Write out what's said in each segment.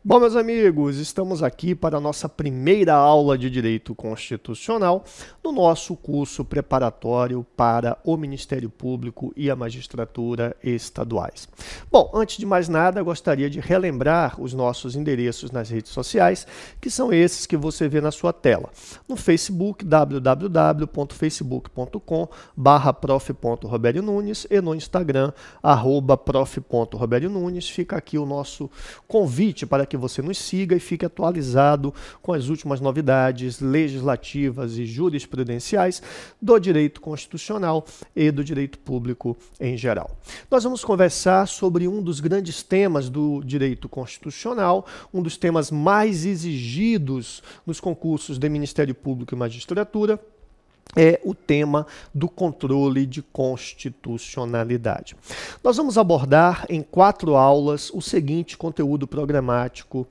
Bom, meus amigos, estamos aqui para a nossa primeira aula de Direito Constitucional no nosso curso preparatório para o Ministério Público e a Magistratura estaduais. Bom, antes de mais nada, gostaria de relembrar os nossos endereços nas redes sociais, que são esses que você vê na sua tela. No Facebook, www.facebook.com/prof.roberionunes e no Instagram, @prof.roberionunes. Fica aqui o nosso convite para que você nos siga e fique atualizado com as últimas novidades legislativas e jurisprudenciais do direito constitucional e do direito público em geral. Nós vamos conversar sobre um dos grandes temas do direito constitucional, um dos temas mais exigidos nos concursos de Ministério Público e Magistratura, é o tema do controle de constitucionalidade. Nós vamos abordar em 4 aulas o seguinte conteúdo programático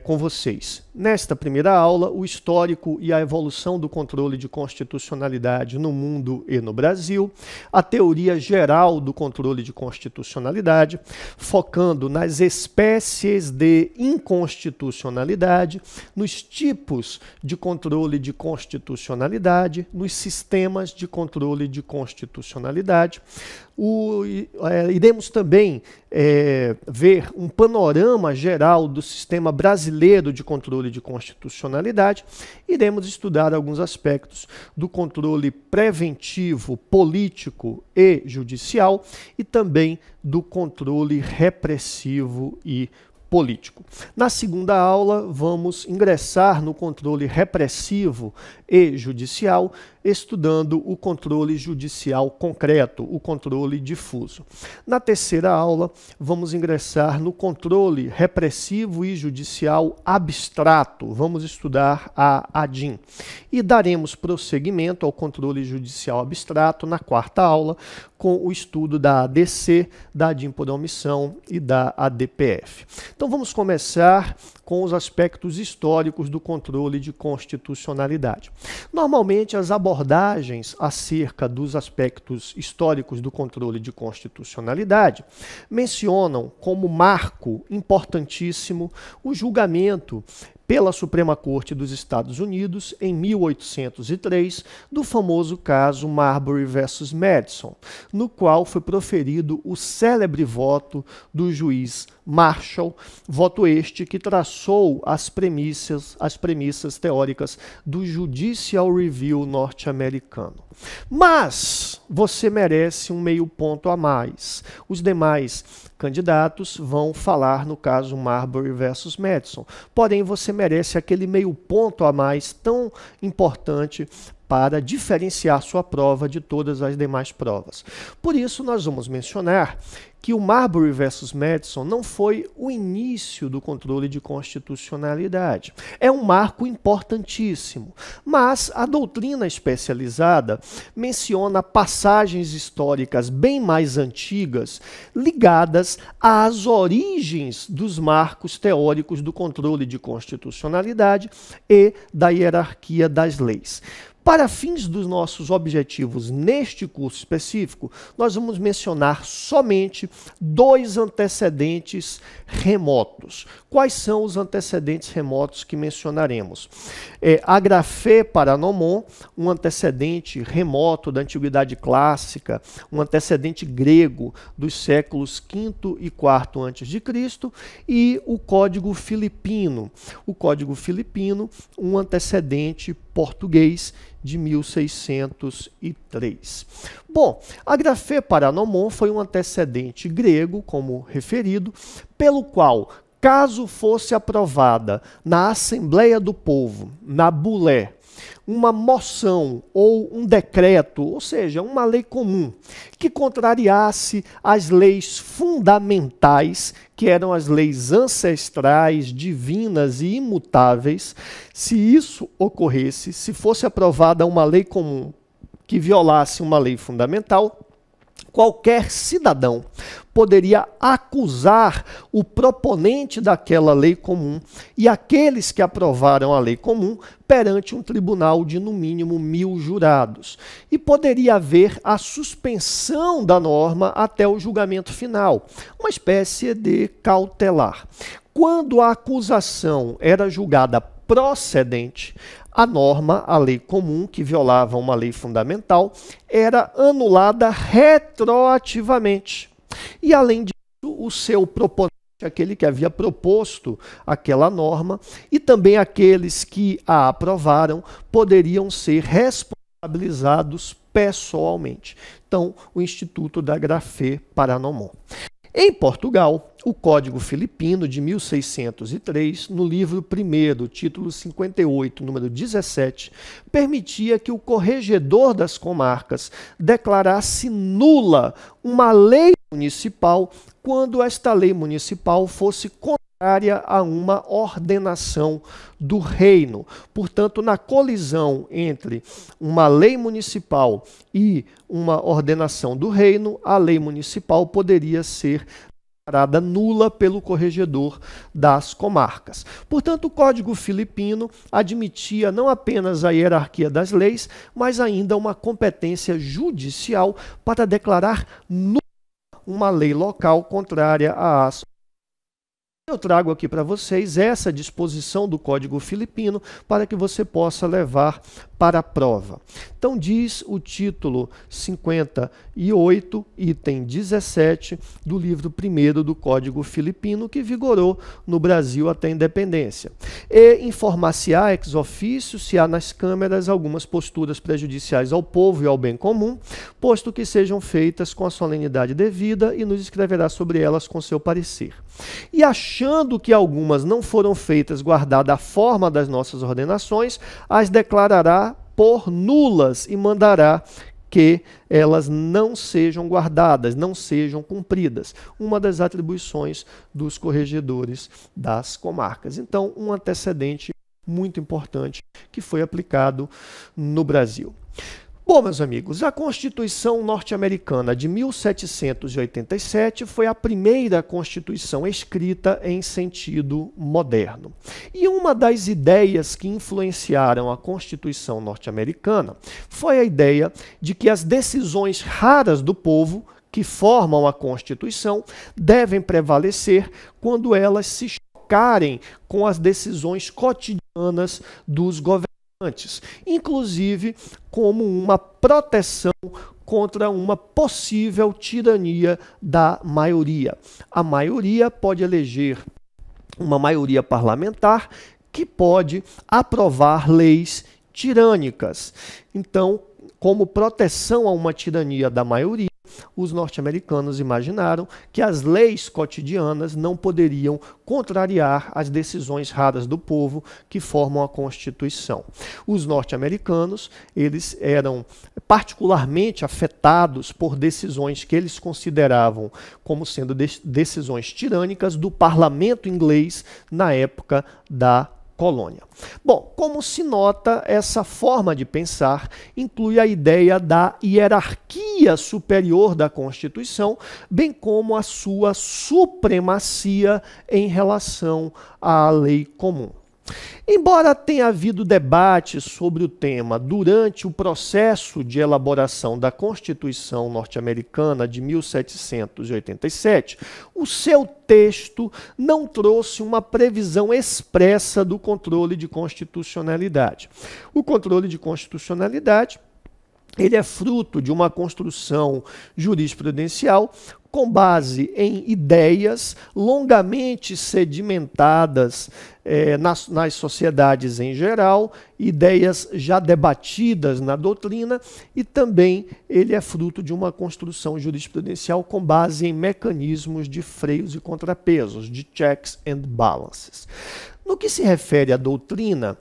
com vocês. Nesta primeira aula, o histórico e a evolução do controle de constitucionalidade no mundo e no Brasil, a teoria geral do controle de constitucionalidade, focando nas espécies de inconstitucionalidade, nos tipos de controle de constitucionalidade, nos sistemas de controle de constitucionalidade. Iremos também ver um panorama geral do sistema brasileiro de controle de constitucionalidade. Iremos estudar alguns aspectos do controle preventivo, político e judicial e também do controle repressivo e político. Na segunda aula, vamos ingressar no controle repressivo e judicial, estudando o controle judicial concreto, o controle difuso. Na terceira aula, vamos ingressar no controle repressivo e judicial abstrato. Vamos estudar a ADIM. E daremos prosseguimento ao controle judicial abstrato na quarta aula, com o estudo da ADC, da ADIM por omissão e da ADPF. Então vamos começar com os aspectos históricos do controle de constitucionalidade. Normalmente as abordagens acerca dos aspectos históricos do controle de constitucionalidade mencionam como marco importantíssimo o julgamento pela Suprema Corte dos Estados Unidos, em 1803, do famoso caso Marbury versus Madison, no qual foi proferido o célebre voto do juiz Marshall, voto este que traçou as premissas teóricas do Judicial Review norte-americano. Mas você merece um meio ponto a mais. Os demais candidatos vão falar no caso Marbury versus Madison. Porém, você merece aquele meio ponto a mais tão importante para diferenciar sua prova de todas as demais provas. Por isso, nós vamos mencionar que o Marbury versus Madison não foi o início do controle de constitucionalidade. É um marco importantíssimo, mas a doutrina especializada menciona passagens históricas bem mais antigas ligadas às origens dos marcos teóricos do controle de constitucionalidade e da hierarquia das leis. Para fins dos nossos objetivos neste curso específico, nós vamos mencionar somente 2 antecedentes remotos. Quais são os antecedentes remotos que mencionaremos? Agrafé Paranomon, um antecedente remoto da Antiguidade Clássica, um antecedente grego dos séculos V e IV a.C., e o Código Filipino. O Código Filipino, um antecedente português de 1603. Bom, Agrafé Paranomon foi um antecedente grego, como referido, pelo qual, caso fosse aprovada na Assembleia do Povo, na Bulé, uma moção ou um decreto, ou seja, uma lei comum, que contrariasse as leis fundamentais, que eram as leis ancestrais, divinas e imutáveis, se isso ocorresse, se fosse aprovada uma lei comum que violasse uma lei fundamental, qualquer cidadão poderia acusar o proponente daquela lei comum e aqueles que aprovaram a lei comum perante um tribunal de no mínimo 1000 jurados. E poderia haver a suspensão da norma até o julgamento final, uma espécie de cautelar. Quando a acusação era julgada procedente, a norma, a lei comum, que violava uma lei fundamental, era anulada retroativamente. E, além disso, o seu proponente, aquele que havia proposto aquela norma, e também aqueles que a aprovaram, poderiam ser responsabilizados pessoalmente. Então, o Instituto da Grafé Paranomon. Em Portugal, o Código Filipino de 1603, no livro 1º, título 58, número 17, permitia que o corregedor das comarcas declarasse nula uma lei municipal quando esta lei municipal fosse contrária a uma ordenação do reino. Portanto, na colisão entre uma lei municipal e uma ordenação do reino, a lei municipal poderia ser declarada nula pelo corregedor das comarcas. Portanto, o Código Filipino admitia não apenas a hierarquia das leis, mas ainda uma competência judicial para declarar nula uma lei local contrária às. Eu trago aqui para vocês essa disposição do Código Filipino para que você possa levar para a prova. Então, diz o título 58, item 17, do livro 1º do Código Filipino, que vigorou no Brasil até a independência. E informar-se-á ex officio se há nas câmeras algumas posturas prejudiciais ao povo e ao bem comum, posto que sejam feitas com a solenidade devida, e nos escreverá sobre elas com seu parecer. E achando que algumas não foram feitas guardada a forma das nossas ordenações, as declarará por nulas e mandará que elas não sejam guardadas, não sejam cumpridas. Uma das atribuições dos corregedores das comarcas. Então, um antecedente muito importante que foi aplicado no Brasil. Bom, meus amigos, a Constituição norte-americana de 1787 foi a primeira Constituição escrita em sentido moderno. E uma das ideias que influenciaram a Constituição norte-americana foi a ideia de que as decisões raras do povo que formam a Constituição devem prevalecer quando elas se chocarem com as decisões cotidianas dos governantes, inclusive como uma proteção contra uma possível tirania da maioria. A maioria pode eleger uma maioria parlamentar que pode aprovar leis tirânicas. Então, como proteção a uma tirania da maioria, os norte-americanos imaginaram que as leis cotidianas não poderiam contrariar as decisões raras do povo que formam a Constituição. Os norte-americanos, eles eram particularmente afetados por decisões que eles consideravam como sendo decisões tirânicas do parlamento inglês na época da colônia. Bom, como se nota, essa forma de pensar inclui a ideia da hierarquia superior da Constituição, bem como a sua supremacia em relação à lei comum. Embora tenha havido debate sobre o tema durante o processo de elaboração da Constituição norte-americana de 1787, o seu texto não trouxe uma previsão expressa do controle de constitucionalidade. O controle de constitucionalidade, ele é fruto de uma construção jurisprudencial com base em ideias longamente sedimentadas nas sociedades em geral, ideias já debatidas na doutrina, e também ele é fruto de uma construção jurisprudencial com base em mecanismos de freios e contrapesos, de checks and balances. No que se refere à doutrina,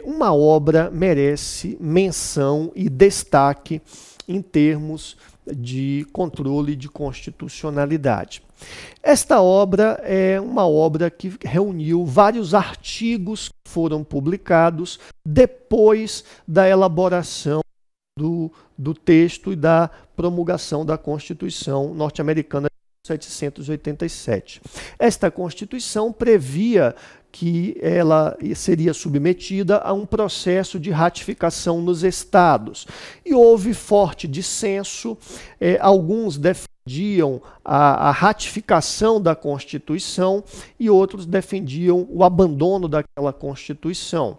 uma obra merece menção e destaque em termos de controle de constitucionalidade. Esta obra é uma obra que reuniu vários artigos que foram publicados depois da elaboração do texto e da promulgação da Constituição norte-americana de 1787. Esta Constituição previa que ela seria submetida a um processo de ratificação nos estados. E houve forte dissenso, alguns defendiam defendiam a ratificação da Constituição e outros defendiam o abandono daquela Constituição.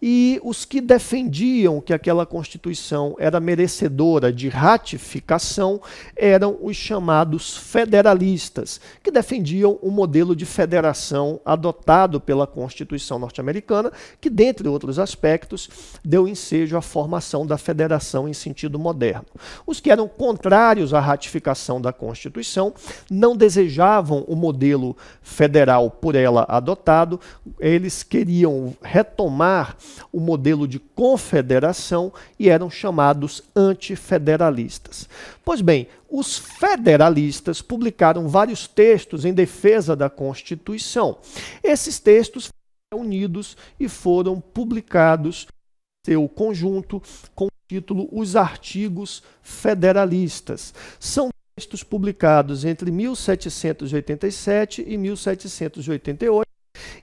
E os que defendiam que aquela Constituição era merecedora de ratificação eram os chamados federalistas, que defendiam o modelo de federação adotado pela Constituição norte-americana, que, dentre outros aspectos, deu ensejo à formação da federação em sentido moderno. Os que eram contrários à ratificação da Constituição não desejavam o modelo federal por ela adotado, eles queriam retomar o modelo de confederação e eram chamados antifederalistas. Pois bem, os federalistas publicaram vários textos em defesa da Constituição. Esses textos foram unidos e foram publicados em seu conjunto com o título Os Artigos Federalistas. São textos publicados entre 1787 e 1788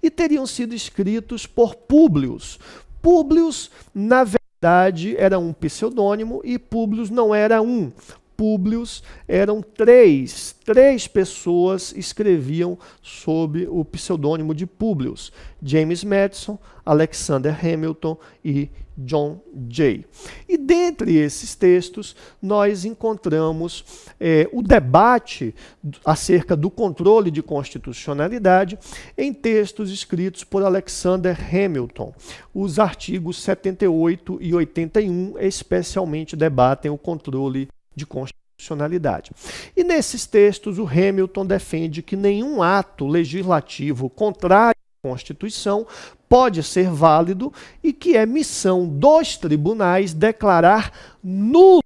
e teriam sido escritos por Públio. Públio, na verdade, era um pseudônimo e Públio não era um. Públio eram três pessoas escreviam sob o pseudônimo de Públio: James Madison, Alexander Hamilton e John Jay. E dentre esses textos nós encontramos o debate acerca do controle de constitucionalidade em textos escritos por Alexander Hamilton. Os artigos 78 e 81 especialmente debatem o controle de constitucionalidade. E nesses textos o Hamilton defende que nenhum ato legislativo contrário à Constituição pode ser válido e que é missão dos tribunais declarar nulos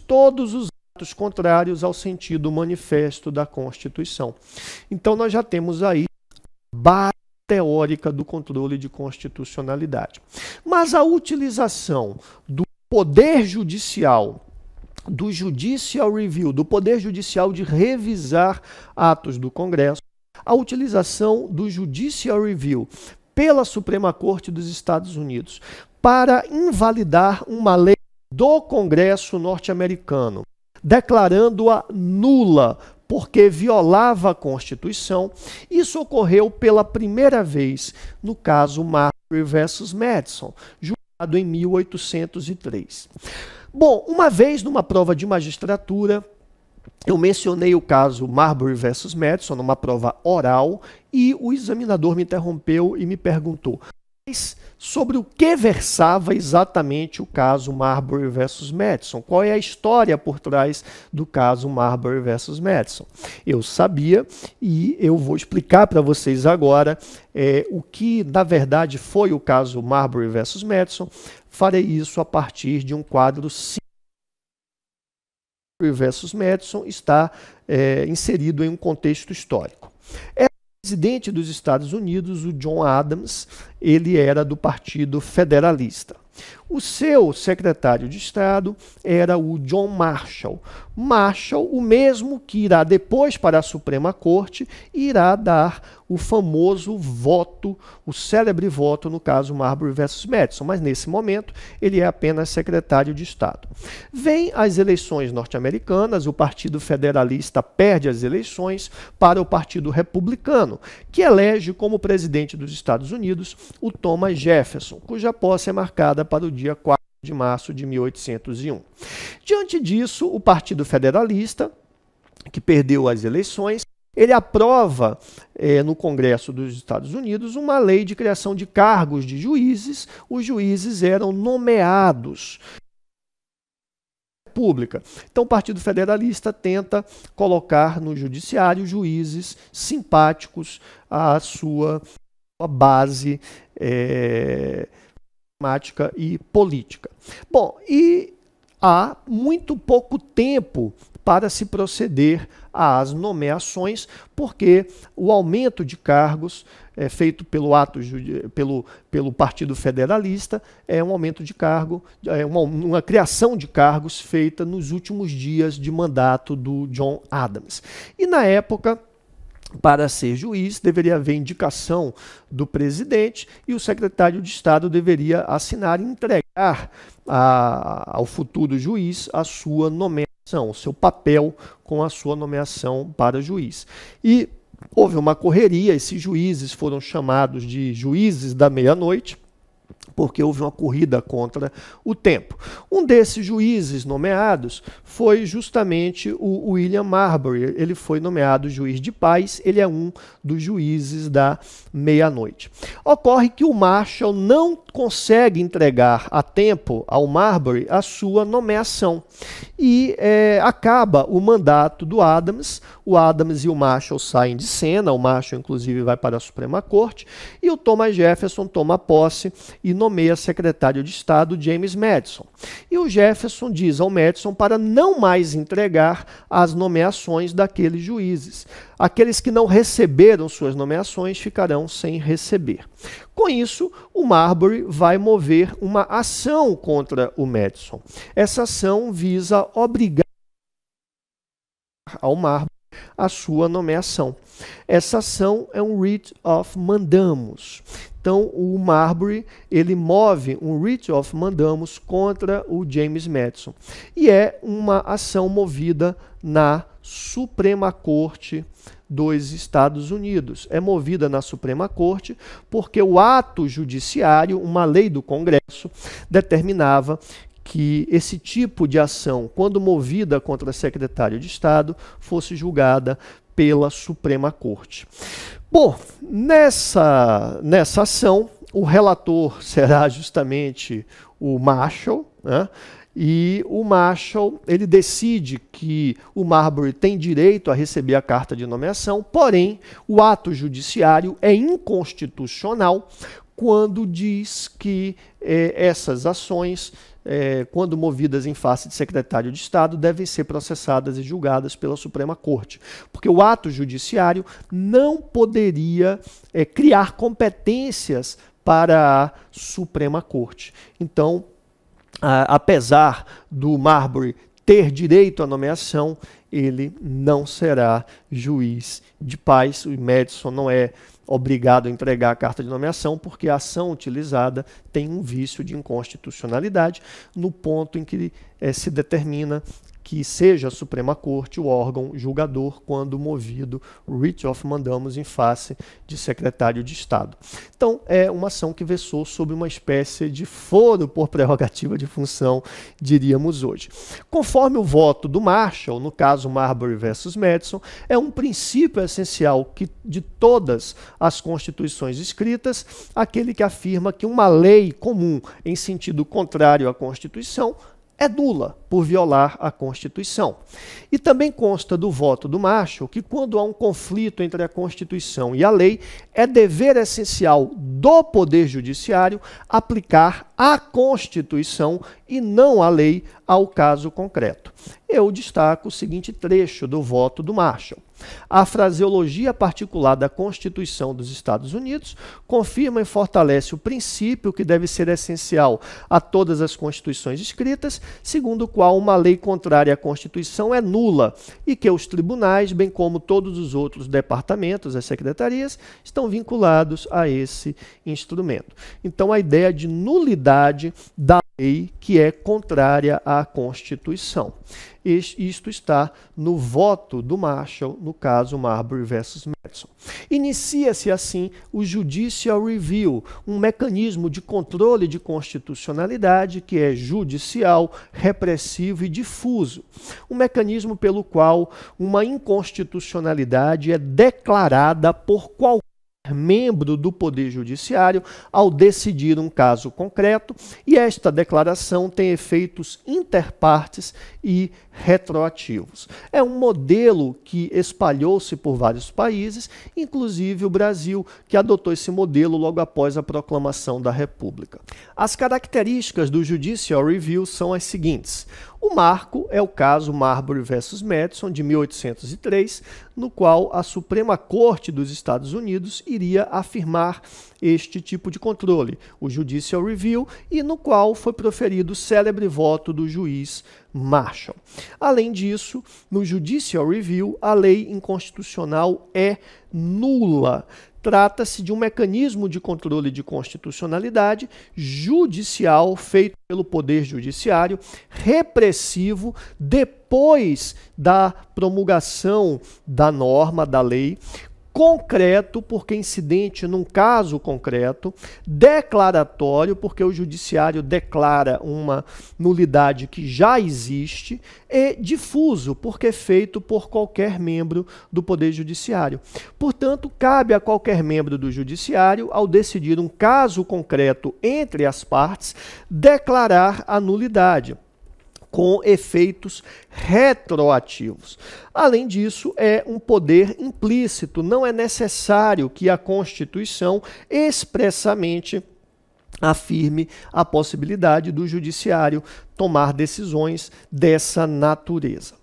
todos os atos contrários ao sentido manifesto da Constituição. Então nós já temos aí a base teórica do controle de constitucionalidade. Mas a utilização do poder judicial, do Judicial Review, do Poder Judicial de revisar atos do Congresso, a utilização do Judicial Review pela Suprema Corte dos Estados Unidos para invalidar uma lei do Congresso norte-americano, declarando-a nula porque violava a Constituição. Isso ocorreu pela primeira vez no caso Marbury versus Madison, julgado em 1803. Bom, uma vez numa prova de magistratura, eu mencionei o caso Marbury versus Madison numa prova oral e o examinador me interrompeu e me perguntou: mas sobre o que versava exatamente o caso Marbury versus Madison? Qual é a história por trás do caso Marbury versus Madison? Eu sabia e eu vou explicar para vocês agora o que na verdade foi o caso Marbury versus Madison. Farei isso a partir de um quadro Marbury versus Madison está inserido em um contexto histórico. O presidente dos Estados Unidos, o John Adams, ele era do Partido Federalista. O seu secretário de Estado era o John Marshall. Marshall, o mesmo que irá depois para a Suprema Corte, irá dar o famoso voto, o célebre voto no caso Marbury versus Madison, mas nesse momento ele é apenas secretário de Estado. Vem as eleições norte-americanas, o Partido Federalista perde as eleições para o Partido Republicano, que elege como presidente dos Estados Unidos o Thomas Jefferson, cuja posse é marcada para o dia 4 de março de 1801. Diante disso, o Partido Federalista, que perdeu as eleições, ele aprova no Congresso dos Estados Unidos uma lei de criação de cargos de juízes. Os juízes eram nomeados pública. Então o Partido Federalista tenta colocar no judiciário juízes simpáticos à sua base matemática e política. Bom, e há muito pouco tempo para se proceder às nomeações, porque o aumento de cargos feito pelo Partido Federalista é um aumento de cargo, uma criação de cargos feita nos últimos dias de mandato do John Adams. E na época, para ser juiz, deveria haver indicação do presidente e o secretário de Estado deveria assinar e entregar ao futuro juiz a sua nomeação. o seu papel com a sua nomeação para juiz. E houve uma correria, esses juízes foram chamados de juízes da meia-noite, porque houve uma corrida contra o tempo. Um desses juízes nomeados foi justamente o William Marbury. Ele foi nomeado juiz de paz, ele é um dos juízes da meia-noite. Ocorre que o Marshall não consegue entregar a tempo ao Marbury a sua nomeação. E acaba o mandato do Adams. O Adams e o Marshall saem de cena, o Marshall inclusive vai para a Suprema Corte, e o Thomas Jefferson toma posse e nomeia secretário de Estado James Madison. E o Jefferson diz ao Madison para não mais entregar as nomeações daqueles juízes. Aqueles que não receberam suas nomeações ficarão sem receber. Com isso, o Marbury vai mover uma ação contra o Madison. Essa ação visa obrigar ao Marbury a sua nomeação. Essa ação é um writ of mandamus. Então, o Marbury ele move um writ of mandamus contra o James Madison. E é uma ação movida na Suprema Corte dos Estados Unidos. É movida na Suprema Corte porque o ato judiciário, uma lei do Congresso, determinava que esse tipo de ação, quando movida contra secretário de Estado, fosse julgada pela Suprema Corte. Bom, nessa ação, o relator será justamente o Marshall, né? E o Marshall ele decide que o Marbury tem direito a receber a carta de nomeação, porém, o ato judiciário é inconstitucional quando diz que essas ações, quando movidas em face de secretário de Estado, devem ser processadas e julgadas pela Suprema Corte. Porque o ato judiciário não poderia criar competências para a Suprema Corte. Então, apesar do Marbury ter direito à nomeação, ele não será juiz de paz. O Madison não é obrigado a entregar a carta de nomeação, porque a ação utilizada tem um vício de inconstitucionalidade, no ponto em que se determina que seja a Suprema Corte o órgão julgador quando movido writ of mandamus em face de secretário de Estado. Então, é uma ação que versou sobre uma espécie de foro por prerrogativa de função, diríamos hoje. Conforme o voto do Marshall, no caso Marbury versus Madison, é um princípio essencial que, de todas as constituições escritas, aquele que afirma que uma lei comum em sentido contrário à Constituição é nula por violar a Constituição. E também consta do voto do Marshall que quando há um conflito entre a Constituição e a lei, é dever essencial do Poder Judiciário aplicar a Constituição e não a lei ao caso concreto. Eu destaco o seguinte trecho do voto do Marshall. A fraseologia particular da Constituição dos Estados Unidos confirma e fortalece o princípio que deve ser essencial a todas as constituições escritas, segundo o qual uma lei contrária à Constituição é nula e que os tribunais, bem como todos os outros departamentos, as secretarias, estão vinculados a esse instrumento. Então, a ideia de nulidade da lei que é contrária à Constituição. Isto está no voto do Marshall, no caso Marbury versus Madison. Inicia-se assim o Judicial Review, um mecanismo de controle de constitucionalidade que é judicial, repressivo e difuso. Um mecanismo pelo qual uma inconstitucionalidade é declarada por qualquer membro do Poder Judiciário ao decidir um caso concreto, e esta declaração tem efeitos interpartes e retroativos. É um modelo que espalhou-se por vários países, inclusive o Brasil, que adotou esse modelo logo após a proclamação da República. As características do Judicial Review são as seguintes. O marco é o caso Marbury versus Madison, de 1803, no qual a Suprema Corte dos Estados Unidos iria afirmar este tipo de controle, o Judicial Review, e no qual foi proferido o célebre voto do juiz Marshall. Além disso, no Judicial Review, a lei inconstitucional é nula. Trata-se de um mecanismo de controle de constitucionalidade judicial feito pelo Poder Judiciário, repressivo, depois da promulgação da norma, da lei, concreto, porque incidente num caso concreto, declaratório, porque o judiciário declara uma nulidade que já existe, e difuso, porque é feito por qualquer membro do Poder Judiciário. Portanto, cabe a qualquer membro do Judiciário, ao decidir um caso concreto entre as partes, declarar a nulidade, com efeitos retroativos. Além disso, é um poder implícito, não é necessário que a Constituição expressamente afirme a possibilidade do judiciário tomar decisões dessa natureza.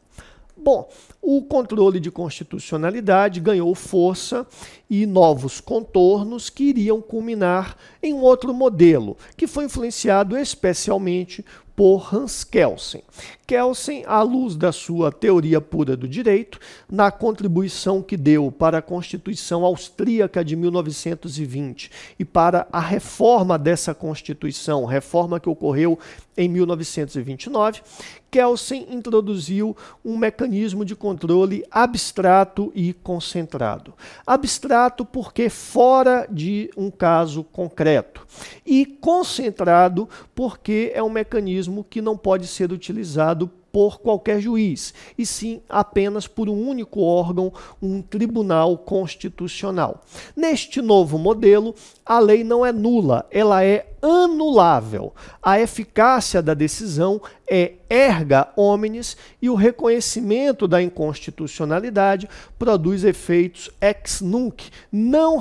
Bom, o controle de constitucionalidade ganhou força e novos contornos que iriam culminar em um outro modelo, que foi influenciado especialmente por Hans Kelsen. Kelsen, à luz da sua teoria pura do direito, na contribuição que deu para a Constituição Austríaca de 1920 e para a reforma dessa Constituição, reforma que ocorreu em 1929, Kelsen introduziu um mecanismo de controle abstrato e concentrado. Abstrato porque fora de um caso concreto, e concentrado porque é um mecanismo que não pode ser utilizado por qualquer juiz, e sim apenas por um único órgão, um tribunal constitucional. Neste novo modelo, a lei não é nula, ela é anulável. A eficácia da decisão é erga omnes e o reconhecimento da inconstitucionalidade produz efeitos ex nunc, não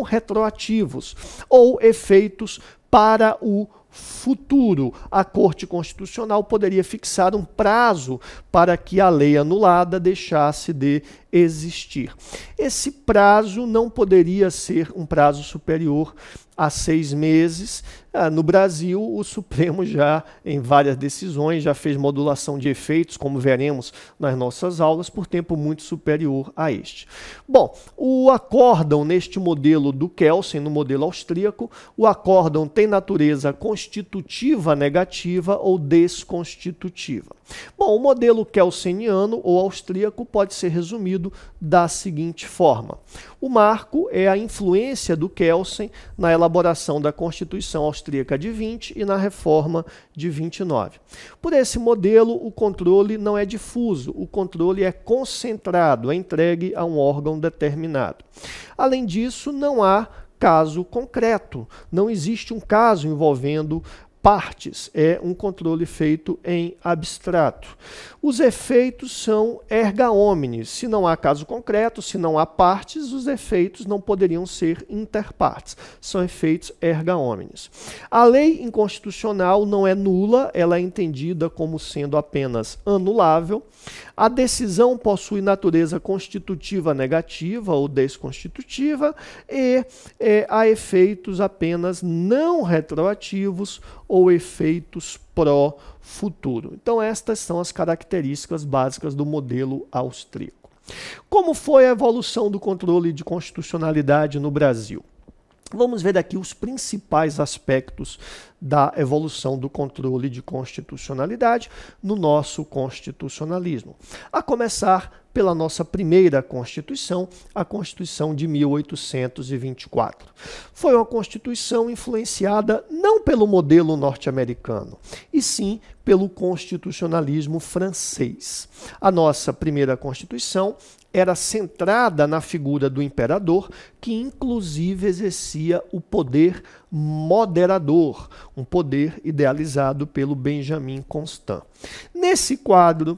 retroativos, ou efeitos para o futuro. A Corte Constitucional poderia fixar um prazo para que a lei anulada deixasse de existir. Esse prazo não poderia ser um prazo superior a 6 meses. No Brasil, o Supremo já, em várias decisões, já fez modulação de efeitos, como veremos nas nossas aulas, por tempo muito superior a este. Bom, o acórdão neste modelo do Kelsen, no modelo austríaco, o acórdão tem natureza constitutiva negativa ou desconstitutiva. Bom, o modelo kelseniano ou austríaco pode ser resumido da seguinte forma. O marco é a influência do Kelsen na elaboração da Constituição Austríaca de 20 e na reforma de 29. Por esse modelo, o controle não é difuso, o controle é concentrado, é entregue a um órgão determinado. Além disso, não há caso concreto, não existe um caso envolvendo partes, é um controle feito em abstrato. Os efeitos são erga omnes. Se não há caso concreto, se não há partes, os efeitos não poderiam ser interpartes. São efeitos erga omnes. A lei inconstitucional não é nula, ela é entendida como sendo apenas anulável. A decisão possui natureza constitutiva negativa ou desconstitutiva e há efeitos apenas não retroativos ou efeitos pró-futuro. Então, estas são as características básicas do modelo austríaco. Como foi a evolução do controle de constitucionalidade no Brasil? Vamos ver aqui os principais aspectos da evolução do controle de constitucionalidade no nosso constitucionalismo. A começar pela nossa primeira Constituição, a Constituição de 1824. Foi uma Constituição influenciada não pelo modelo norte-americano, e sim pelo constitucionalismo francês. A nossa primeira Constituição era centrada na figura do imperador, que inclusive exercia o poder moderador, um poder idealizado pelo Benjamin Constant. Nesse quadro,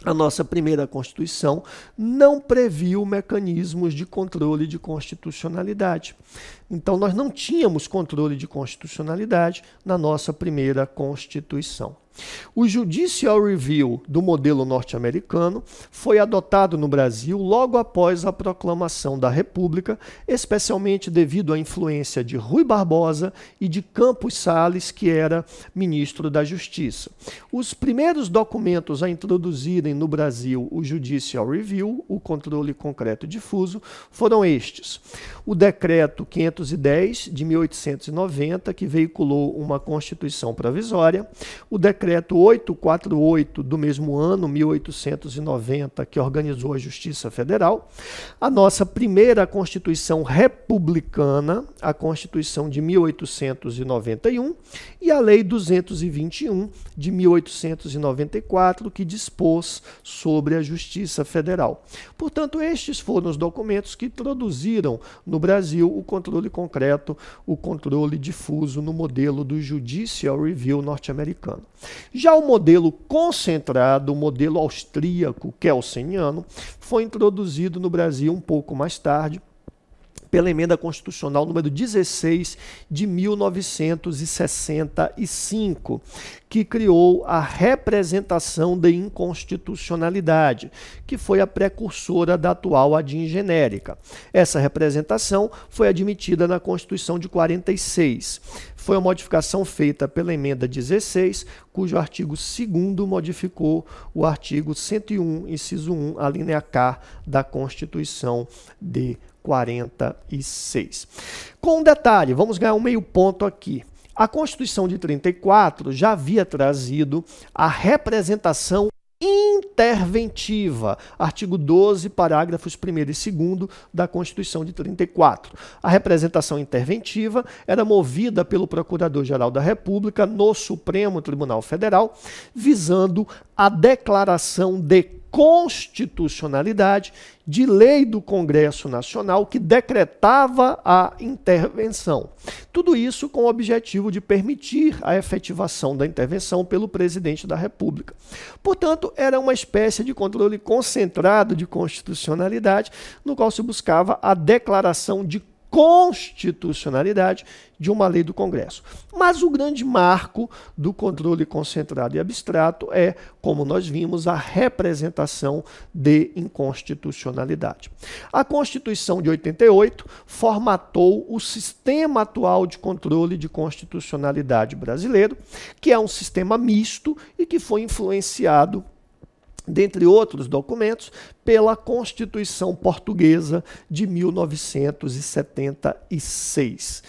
a nossa primeira Constituição não previu mecanismos de controle de constitucionalidade. Então, nós não tínhamos controle de constitucionalidade na nossa primeira Constituição. O Judicial Review do modelo norte-americano foi adotado no Brasil logo após a proclamação da República, especialmente devido à influência de Rui Barbosa e de Campos Salles, que era ministro da Justiça. Os primeiros documentos a introduzirem no Brasil o Judicial Review, o controle concreto e difuso, foram estes: o Decreto 510 de 1890, que veiculou uma Constituição provisória, o Decreto 848 do mesmo ano, 1890, que organizou a Justiça Federal, a nossa primeira Constituição republicana, a Constituição de 1891, e a Lei 221 de 1894, que dispôs sobre a Justiça Federal. Portanto, estes foram os documentos que introduziram no Brasil o controle concreto, o controle difuso no modelo do Judicial Review norte-americano. Já o modelo concentrado, o modelo austríaco kelseniano, foi introduzido no Brasil um pouco mais tarde, pela Emenda Constitucional número 16 de 1965, que criou a representação de inconstitucionalidade, que foi a precursora da atual ADIM genérica. Essa representação foi admitida na Constituição de 46. Foi uma modificação feita pela Emenda 16, cujo artigo 2º modificou o artigo 101, inciso 1, a linha K da Constituição de 46. Com um detalhe, vamos ganhar um meio ponto aqui. A Constituição de 34 já havia trazido a representação interventiva, artigo 12, parágrafos 1º e 2º da Constituição de 34. A representação interventiva era movida pelo Procurador-Geral da República no Supremo Tribunal Federal, visando a declaração de constitucionalidade de lei do Congresso Nacional que decretava a intervenção. Tudo isso com o objetivo de permitir a efetivação da intervenção pelo presidente da República. Portanto, era uma espécie de controle concentrado de constitucionalidade, no qual se buscava a declaração de constitucionalidade de uma lei do Congresso. Mas o grande marco do controle concentrado e abstrato é, como nós vimos, a representação de inconstitucionalidade. A Constituição de 88 formatou o sistema atual de controle de constitucionalidade brasileiro, que é um sistema misto e que foi influenciado, dentre outros documentos, pela Constituição Portuguesa de 1976.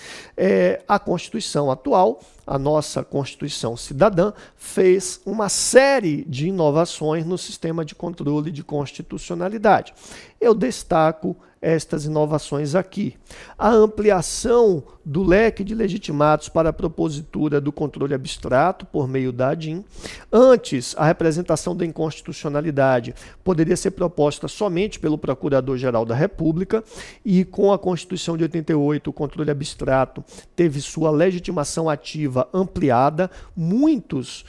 A Constituição atual, a nossa Constituição Cidadã, fez uma série de inovações no sistema de controle de constitucionalidade. Eu destaco estas inovações aqui. A ampliação do leque de legitimados para a propositura do controle abstrato por meio da ADIM. Antes, a representação da inconstitucionalidade poderia ser proposta somente pelo Procurador-Geral da República e, com a Constituição de 88, o controle abstrato teve sua legitimação ativa ampliada. Muitos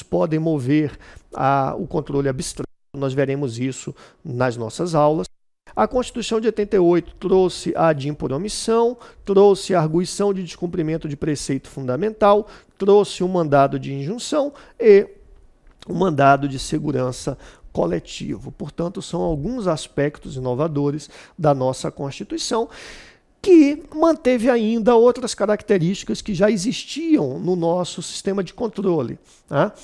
podem mover o controle abstrato. Nós veremos isso nas nossas aulas. A Constituição de 88 trouxe a ADIM por omissão, trouxe a arguição de descumprimento de preceito fundamental, trouxe o mandado de injunção e o mandado de segurança coletivo. Portanto, são alguns aspectos inovadores da nossa Constituição, que manteve ainda outras características que já existiam no nosso sistema de controle. Tá?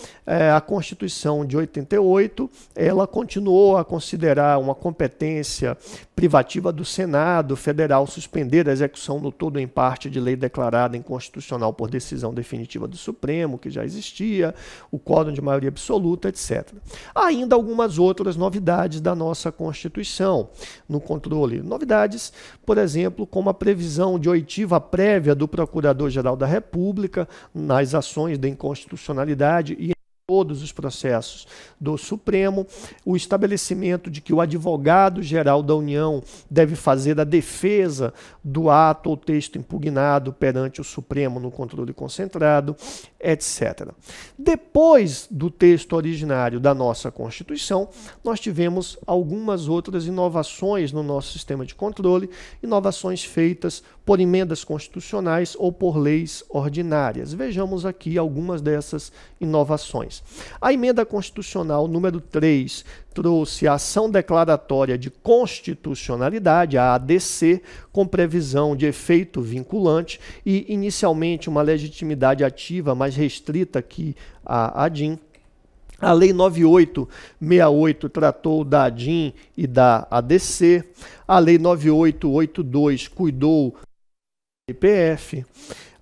A Constituição de 88, ela continuou a considerar uma competência privativa do Senado Federal suspender a execução no todo ou em parte de lei declarada inconstitucional por decisão definitiva do Supremo, que já existia, o quórum de maioria absoluta, etc. Há ainda algumas outras novidades da nossa Constituição no controle. Novidades, por exemplo, como a previsão de oitiva prévia do Procurador-Geral da República nas ações de inconstitucionalidade e em todos os processos do Supremo, o estabelecimento de que o advogado-geral da União deve fazer a defesa do ato ou texto impugnado perante o Supremo no controle concentrado, etc. Depois do texto originário da nossa Constituição, nós tivemos algumas outras inovações no nosso sistema de controle, inovações feitas por emendas constitucionais ou por leis ordinárias. Vejamos aqui algumas dessas inovações. A emenda constitucional número 3 trouxe a ação declaratória de constitucionalidade, a ADC, com previsão de efeito vinculante e, inicialmente, uma legitimidade ativa mais restrita que a ADIM. A Lei 9868 tratou da ADIM e da ADC. A Lei 9882 cuidou do IPF.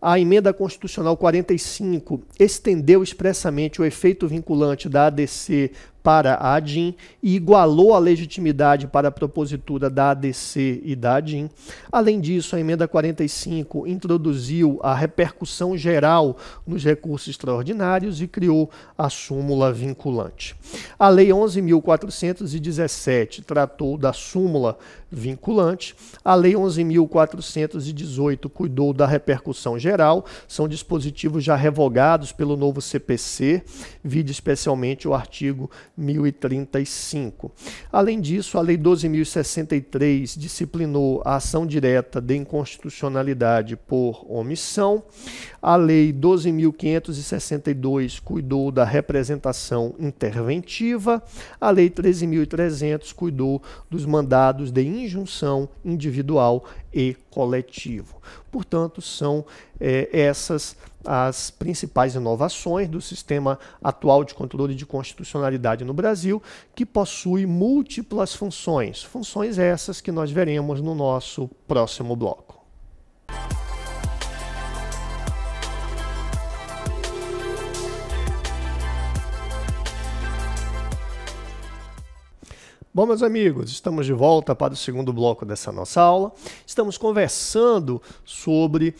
A emenda constitucional 45 estendeu expressamente o efeito vinculante da ADC para a ADIM e igualou a legitimidade para a propositura da ADC e da ADIM. Além disso, a emenda 45 introduziu a repercussão geral nos recursos extraordinários e criou a súmula vinculante. A Lei 11.417 tratou da súmula vinculante. A Lei 11.418 cuidou da repercussão geral. São dispositivos já revogados pelo novo CPC, vide especialmente o artigo 1035. Além disso, a Lei 12.063 disciplinou a ação direta de inconstitucionalidade por omissão. A Lei 12.562 cuidou da representação interventiva. A Lei 13.300 cuidou dos mandados de injunção individual e coletivo. Portanto, são essas as principais inovações do sistema atual de controle de constitucionalidade no Brasil, que possui múltiplas funções. Funções essas que nós veremos no nosso próximo bloco. Bom, meus amigos, estamos de volta para o segundo bloco dessa nossa aula. Estamos conversando sobre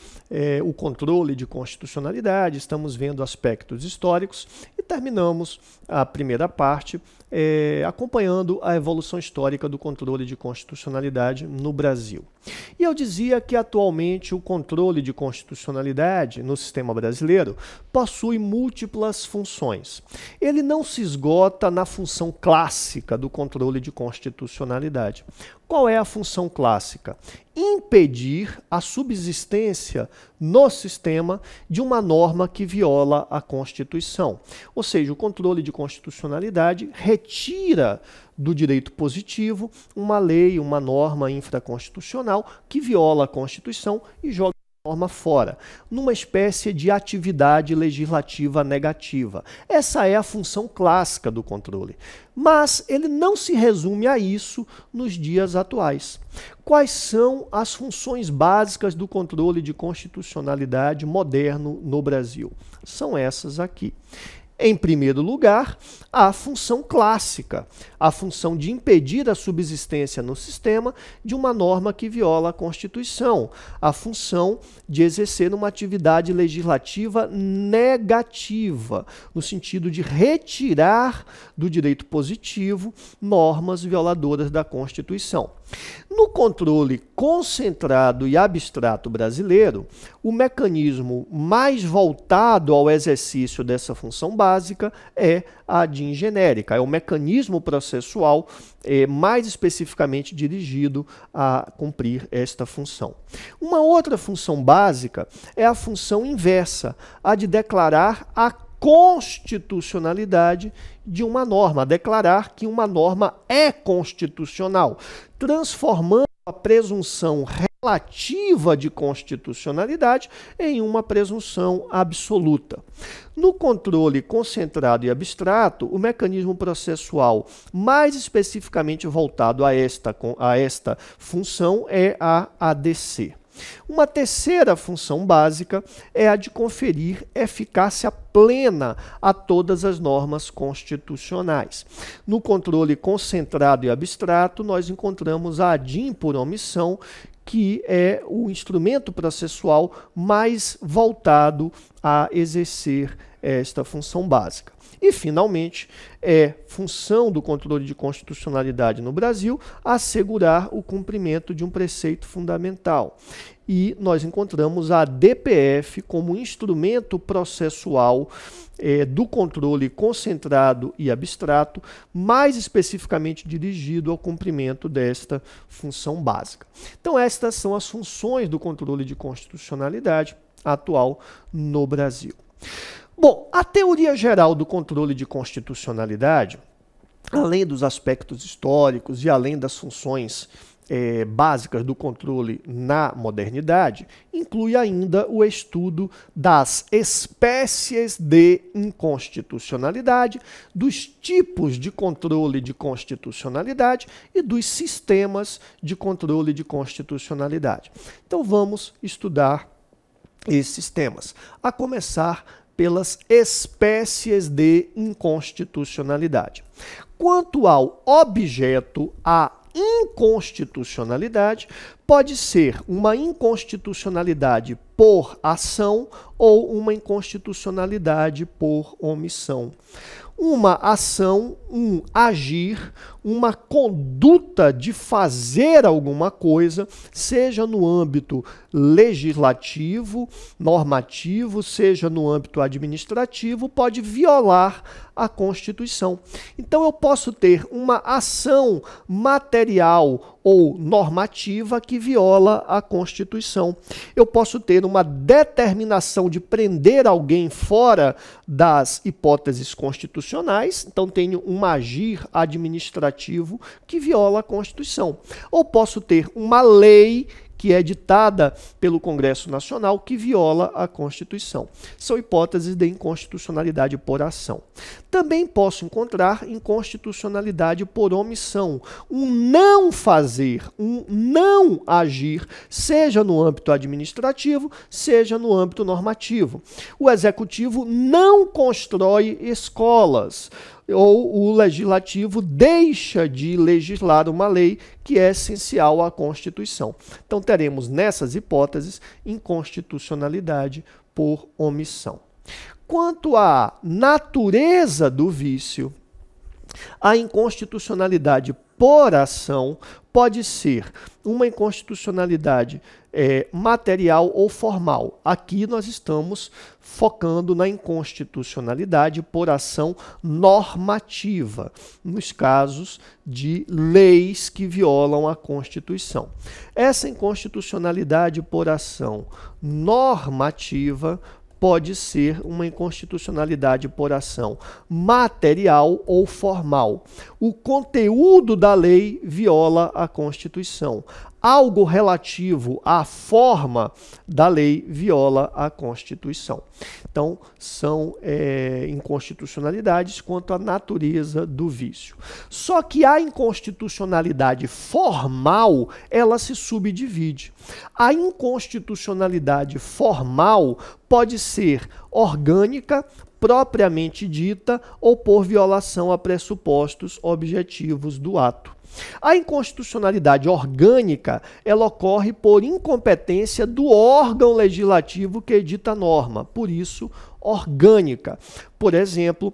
o controle de constitucionalidade, estamos vendo aspectos históricos e terminamos a primeira parte acompanhando a evolução histórica do controle de constitucionalidade no Brasil. E eu dizia que atualmente o controle de constitucionalidade no sistema brasileiro possui múltiplas funções. Ele não se esgota na função clássica do controle de constitucionalidade. Qual é a função clássica? Impedir a subsistência no sistema de uma norma que viola a Constituição. Ou seja, o controle de constitucionalidade retira do direito positivo uma lei, uma norma infraconstitucional que viola a Constituição e joga a norma fora, numa espécie de atividade legislativa negativa. Essa é a função clássica do controle. Mas ele não se resume a isso nos dias atuais. Quais são as funções básicas do controle de constitucionalidade moderno no Brasil? São essas aqui. Em primeiro lugar, a função clássica, a função de impedir a subsistência no sistema de uma norma que viola a Constituição, a função de exercer uma atividade legislativa negativa, no sentido de retirar do direito positivo normas violadoras da Constituição. No controle concentrado e abstrato brasileiro, o mecanismo mais voltado ao exercício dessa função básica é a ADIM genérica, é o mecanismo processual mais especificamente dirigido a cumprir esta função. Uma outra função básica é a função inversa, a de declarar a constitucionalidade de uma norma, declarar que uma norma é constitucional, transformando a presunção relativa de constitucionalidade em uma presunção absoluta. No controle concentrado e abstrato, o mecanismo processual mais especificamente voltado a esta função é a ADC. Uma terceira função básica é a de conferir eficácia plena a todas as normas constitucionais. No controle concentrado e abstrato, nós encontramos a ADIM por omissão, que é o instrumento processual mais voltado a exercer esta função básica. E, finalmente, é função do controle de constitucionalidade no Brasil assegurar o cumprimento de um preceito fundamental. E nós encontramos a DPF como instrumento processual do controle concentrado e abstrato, mais especificamente dirigido ao cumprimento desta função básica. Então, estas são as funções do controle de constitucionalidade atual no Brasil. Bom, a teoria geral do controle de constitucionalidade, além dos aspectos históricos e além das funções básicas do controle na modernidade, inclui ainda o estudo das espécies de inconstitucionalidade, dos tipos de controle de constitucionalidade e dos sistemas de controle de constitucionalidade. Então vamos estudar esses temas, a começar pelas espécies de inconstitucionalidade. Quanto ao objeto, a inconstitucionalidade pode ser uma inconstitucionalidade por ação ou uma inconstitucionalidade por omissão. Uma ação, um agir, uma conduta de fazer alguma coisa, seja no âmbito legislativo, normativo, seja no âmbito administrativo, pode violar a Constituição. Então eu posso ter uma ação material ou normativa que viola a Constituição. Eu posso ter uma determinação de prender alguém fora das hipóteses constitucionais, então tenho um agir administrativo que viola a Constituição. Ou posso ter uma lei que é ditada pelo Congresso Nacional que viola a Constituição. São hipóteses de inconstitucionalidade por ação. Também posso encontrar inconstitucionalidade por omissão, um não fazer, um não agir, seja no âmbito administrativo, seja no âmbito normativo. O Executivo não constrói escolas, ou o Legislativo deixa de legislar uma lei que é essencial à Constituição. Então, teremos nessas hipóteses inconstitucionalidade por omissão. Quanto à natureza do vício, a inconstitucionalidade por ação pode ser uma inconstitucionalidade material ou formal. Aqui nós estamos focando na inconstitucionalidade por ação normativa, nos casos de leis que violam a Constituição. Essa inconstitucionalidade por ação normativa pode ser uma inconstitucionalidade por ação material ou formal. O conteúdo da lei viola a Constituição. Algo relativo à forma da lei viola a Constituição. Então, são inconstitucionalidades quanto à natureza do vício. Só que a inconstitucionalidade formal, ela se subdivide. A inconstitucionalidade formal pode ser orgânica, propriamente dita, ou por violação a pressupostos objetivos do ato. A inconstitucionalidade orgânica, ela ocorre por incompetência do órgão legislativo que edita a norma, por isso, orgânica. Por exemplo,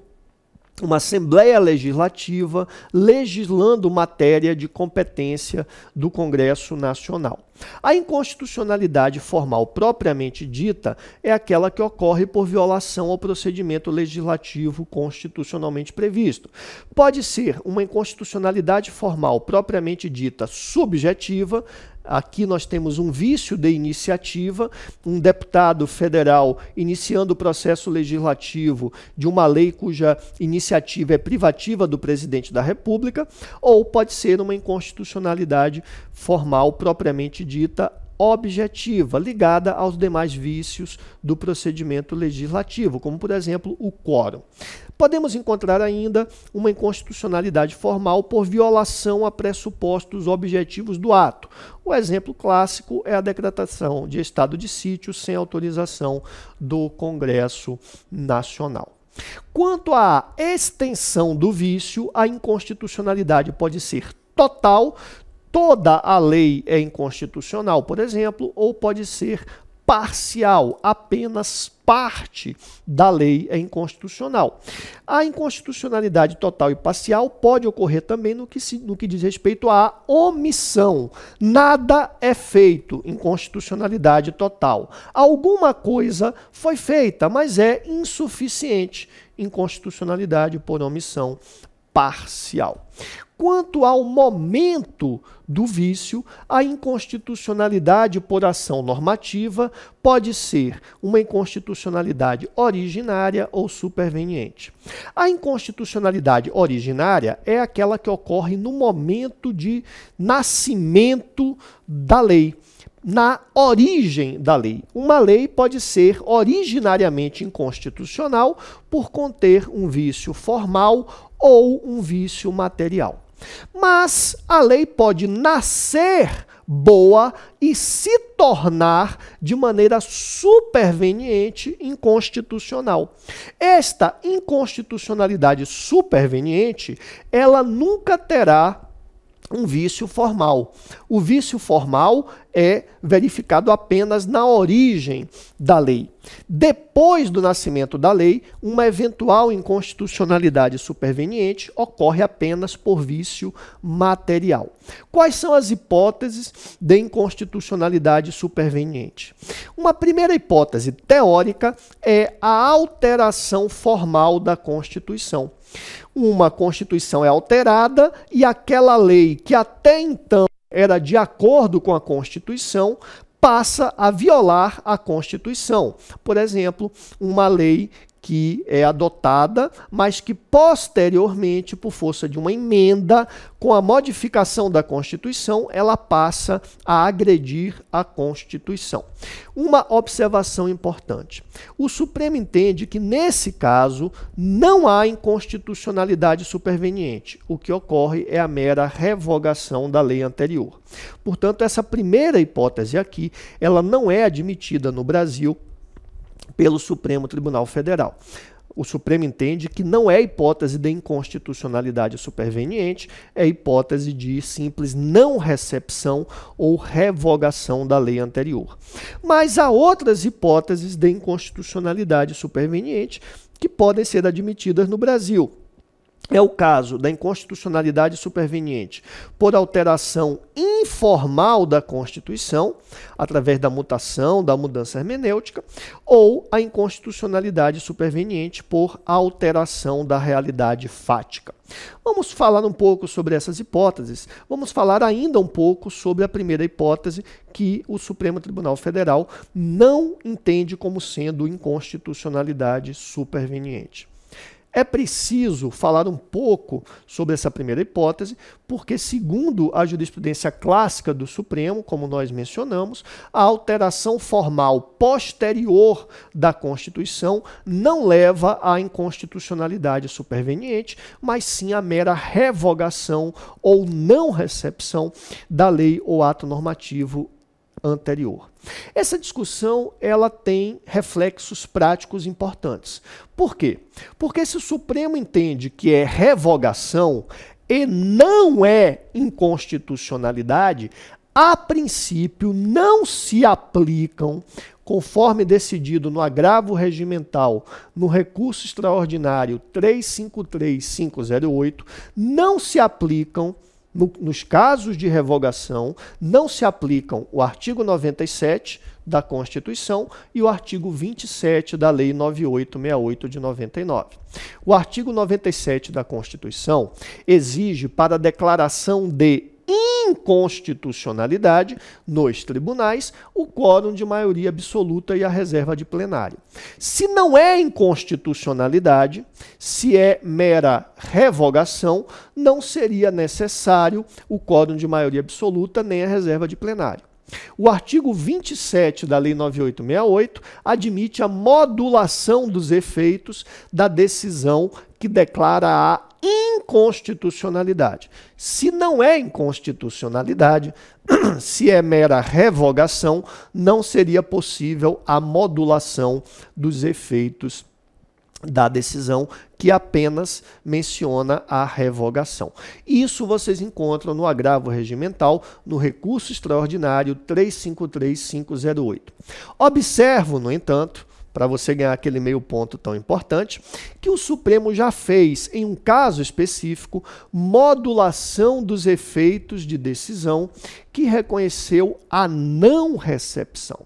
uma Assembleia Legislativa legislando matéria de competência do Congresso Nacional. A inconstitucionalidade formal propriamente dita é aquela que ocorre por violação ao procedimento legislativo constitucionalmente previsto. Pode ser uma inconstitucionalidade formal propriamente dita subjetiva. Aqui nós temos um vício de iniciativa, um deputado federal iniciando o processo legislativo de uma lei cuja iniciativa é privativa do presidente da República, ou pode ser uma inconstitucionalidade formal propriamente dita objetiva, ligada aos demais vícios do procedimento legislativo, como, por exemplo, o quórum. Podemos encontrar ainda uma inconstitucionalidade formal por violação a pressupostos objetivos do ato. O exemplo clássico é a decretação de estado de sítio sem autorização do Congresso Nacional. Quanto à extensão do vício, a inconstitucionalidade pode ser total, toda a lei é inconstitucional, por exemplo, ou pode ser parcial, apenas parte da lei é inconstitucional. A inconstitucionalidade total e parcial pode ocorrer também no que diz respeito à omissão. Nada é feito em constitucionalidade total. Alguma coisa foi feita, mas é insuficiente. Inconstitucionalidade por omissão parcial. Quanto ao momento do vício, a inconstitucionalidade por ação normativa pode ser uma inconstitucionalidade originária ou superveniente. A inconstitucionalidade originária é aquela que ocorre no momento de nascimento da lei, na origem da lei. Uma lei pode ser originariamente inconstitucional por conter um vício formal ou um vício material. Mas a lei pode nascer boa e se tornar de maneira superveniente inconstitucional. Esta inconstitucionalidade superveniente, ela nunca terá um vício formal. O vício formal é verificado apenas na origem da lei. Depois do nascimento da lei, uma eventual inconstitucionalidade superveniente ocorre apenas por vício material. Quais são as hipóteses de inconstitucionalidade superveniente? Uma primeira hipótese teórica é a alteração formal da Constituição. Uma Constituição é alterada e aquela lei que até então era de acordo com a Constituição passa a violar a Constituição. Por exemplo, uma lei que é adotada, mas que posteriormente, por força de uma emenda, com a modificação da Constituição, ela passa a agredir a Constituição. Uma observação importante. O Supremo entende que, nesse caso, não há inconstitucionalidade superveniente. O que ocorre é a mera revogação da lei anterior. Portanto, essa primeira hipótese aqui, ela não é admitida no Brasil pelo Supremo Tribunal Federal. O Supremo entende que não é hipótese de inconstitucionalidade superveniente, é hipótese de simples não recepção ou revogação da lei anterior. Mas há outras hipóteses de inconstitucionalidade superveniente que podem ser admitidas no Brasil. É o caso da inconstitucionalidade superveniente por alteração informal da Constituição, através da mutação, da mudança hermenêutica, ou a inconstitucionalidade superveniente por alteração da realidade fática. Vamos falar um pouco sobre essas hipóteses. Vamos falar ainda um pouco sobre a primeira hipótese, que o Supremo Tribunal Federal não entende como sendo inconstitucionalidade superveniente. É preciso falar um pouco sobre essa primeira hipótese, porque, segundo a jurisprudência clássica do Supremo, como nós mencionamos, a alteração formal posterior da Constituição não leva à inconstitucionalidade superveniente, mas sim à mera revogação ou não recepção da lei ou ato normativo anterior. Essa discussão ela tem reflexos práticos importantes. Por quê? Porque se o Supremo entende que é revogação e não é inconstitucionalidade, a princípio não se aplicam, conforme decidido no agravo regimental, no recurso extraordinário 353508, não se aplicam nos casos de revogação, não se aplicam o artigo 97 da Constituição e o artigo 27 da Lei 9868 de 99. O artigo 97 da Constituição exige, para a declaração de inconstitucionalidade nos tribunais, o quórum de maioria absoluta e a reserva de plenário. Se não é inconstitucionalidade, se é mera revogação, não seria necessário o quórum de maioria absoluta nem a reserva de plenário. O artigo 27 da Lei 9868 admite a modulação dos efeitos da decisão que declara a inconstitucionalidade. Se não é inconstitucionalidade, se é mera revogação, não seria possível a modulação dos efeitos da decisão que apenas menciona a revogação. Isso vocês encontram no agravo regimental, no recurso extraordinário 353508. Observo, no entanto, para você ganhar aquele meio ponto tão importante, que o Supremo já fez, em um caso específico, modulação dos efeitos de decisão que reconheceu a não recepção.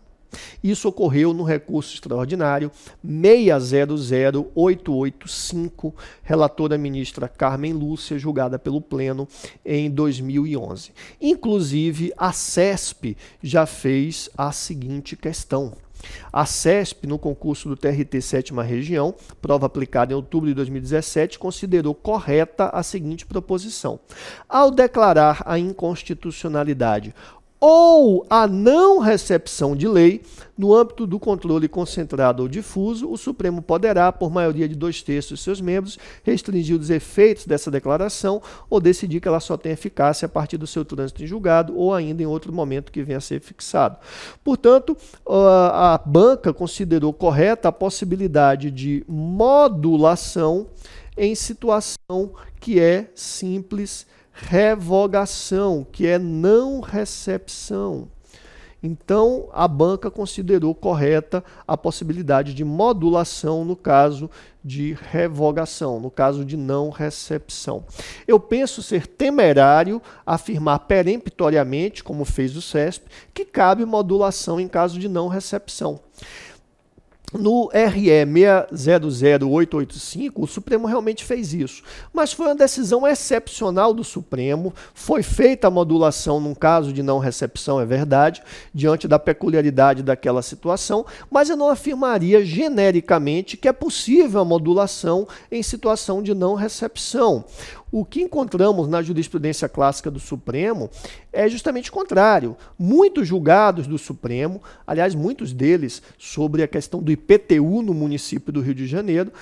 Isso ocorreu no recurso extraordinário 600885, relatora ministra Carmen Lúcia, julgada pelo Pleno em 2011. Inclusive, a CESP já fez a seguinte questão. A CESP, no concurso do TRT 7ª Região, prova aplicada em outubro de 2017, considerou correta a seguinte proposição. Ao declarar a inconstitucionalidade ou a não recepção de lei, no âmbito do controle concentrado ou difuso, o Supremo poderá, por maioria de 2/3 de seus membros, restringir os efeitos dessa declaração ou decidir que ela só tem eficácia a partir do seu trânsito em julgado ou ainda em outro momento que venha a ser fixado. Portanto, a banca considerou correta a possibilidade de modulação em situação que é simples revogação, que é não recepção. Então, a banca considerou correta a possibilidade de modulação no caso de revogação, no caso de não recepção. Eu penso ser temerário afirmar peremptoriamente, como fez o CESP, que cabe modulação em caso de não recepção. No RE 600885, o Supremo realmente fez isso, mas foi uma decisão excepcional do Supremo, foi feita a modulação num caso de não recepção, é verdade, diante da peculiaridade daquela situação, mas eu não afirmaria genericamente que é possível a modulação em situação de não recepção. O que encontramos na jurisprudência clássica do Supremo é justamente o contrário. Muitos julgados do Supremo, aliás, muitos deles sobre a questão do IPTU no município do Rio de Janeiro,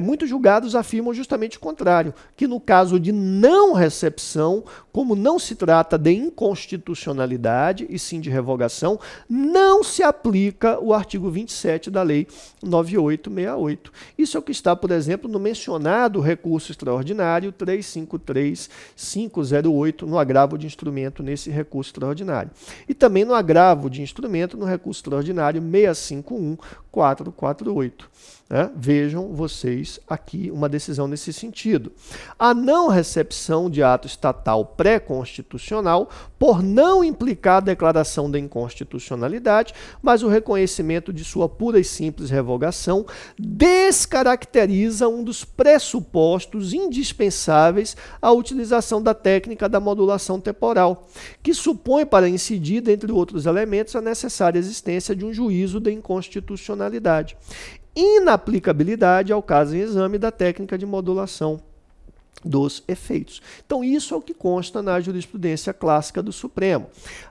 muitos julgados afirmam justamente o contrário, que no caso de não recepção, como não se trata de inconstitucionalidade e sim de revogação, não se aplica o artigo 27 da Lei 9868. Isso é o que está, por exemplo, no mencionado recurso extraordinário 353508, no agravo de instrumento nesse recurso extraordinário. E também no agravo de instrumento no recurso extraordinário 651448. Vejam vocês aqui uma decisão nesse sentido. A não recepção de ato estatal pré-constitucional, por não implicar a declaração da inconstitucionalidade, mas o reconhecimento de sua pura e simples revogação, descaracteriza um dos pressupostos indispensáveis à utilização da técnica da modulação temporal, que supõe para incidir, dentre outros elementos, a necessária existência de um juízo de inconstitucionalidade. Inaplicabilidade ao caso em exame da técnica de modulação dos efeitos. Então, isso é o que consta na jurisprudência clássica do Supremo.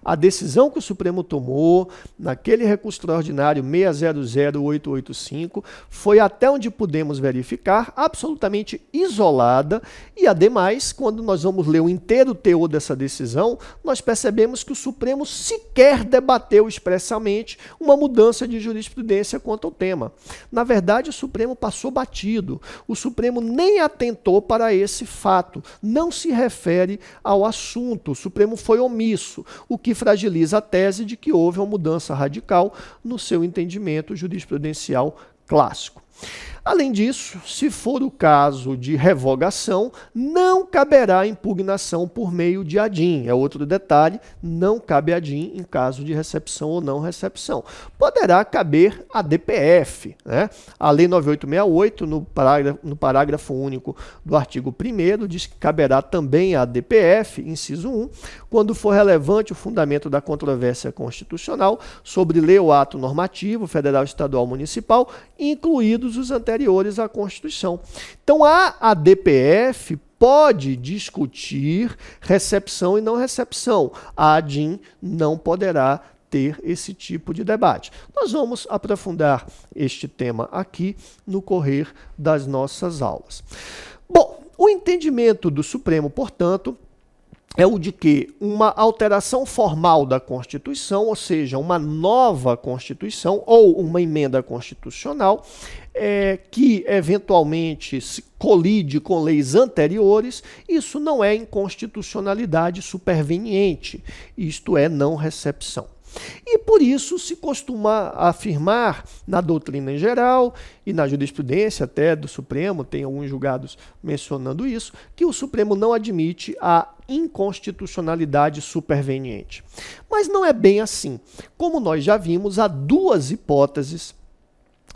A decisão que o Supremo tomou naquele recurso extraordinário 600885 foi, até onde pudemos verificar, absolutamente isolada e, ademais, quando nós vamos ler o inteiro teor dessa decisão, nós percebemos que o Supremo sequer debateu expressamente uma mudança de jurisprudência quanto ao tema. Na verdade, o Supremo passou batido. O Supremo nem atentou para esse fato, não se refere ao assunto. O Supremo foi omisso, o que fragiliza a tese de que houve uma mudança radical no seu entendimento jurisprudencial clássico. Além disso, se for o caso de revogação, não caberá impugnação por meio de ADIM. É outro detalhe, não cabe ADIM em caso de recepção ou não recepção. Poderá caber a DPF, né? A Lei 9868, no parágrafo único do artigo 1º, diz que caberá também a DPF, inciso 1, quando for relevante o fundamento da controvérsia constitucional sobre lei ou ato normativo, federal, estadual, municipal, incluídos os anteriores à Constituição. Então, a DPF pode discutir recepção e não recepção. A ADIM não poderá ter esse tipo de debate. Nós vamos aprofundar este tema aqui no correr das nossas aulas. Bom, o entendimento do Supremo, portanto, é o de que uma alteração formal da Constituição, ou seja, uma nova Constituição ou uma emenda constitucional, que eventualmente se colide com leis anteriores, isso não é inconstitucionalidade superveniente, isto é, não recepção. E por isso se costuma afirmar na doutrina em geral e na jurisprudência até do Supremo, tem alguns julgados mencionando isso, que o Supremo não admite a inconstitucionalidade superveniente. Mas não é bem assim. Como nós já vimos, há duas hipóteses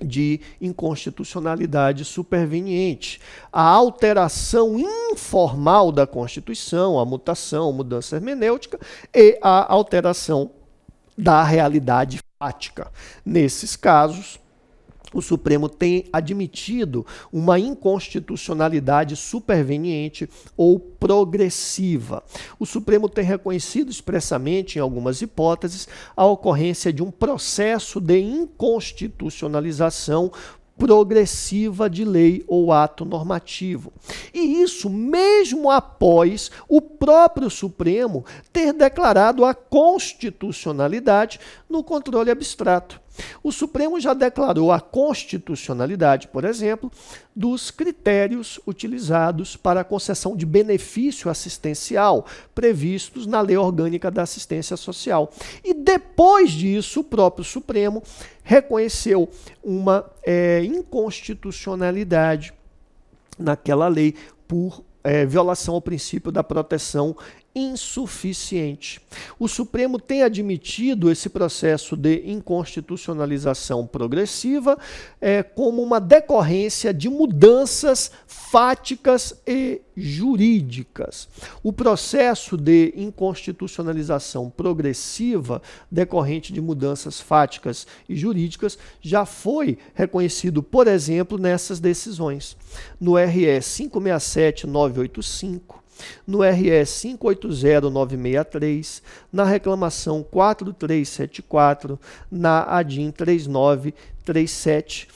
de inconstitucionalidade superveniente. A alteração informal da Constituição, a mutação, mudança hermenêutica, e a alteração da realidade fática. Nesses casos, o Supremo tem admitido uma inconstitucionalidade superveniente ou progressiva. O Supremo tem reconhecido expressamente, em algumas hipóteses, a ocorrência de um processo de inconstitucionalização progressiva de lei ou ato normativo. E isso mesmo após o próprio Supremo ter declarado a constitucionalidade no controle abstrato. O Supremo já declarou a constitucionalidade, por exemplo, dos critérios utilizados para a concessão de benefício assistencial previstos na Lei Orgânica da Assistência Social. E depois disso, o próprio Supremo reconheceu uma inconstitucionalidade naquela lei por violação ao princípio da proteção insuficiente. O Supremo tem admitido esse processo de inconstitucionalização progressiva como uma decorrência de mudanças fáticas e jurídicas. O processo de inconstitucionalização progressiva decorrente de mudanças fáticas e jurídicas já foi reconhecido, por exemplo, nessas decisões. No RS 567-985, no RS 580963, na reclamação 4374, na ADIM 3937,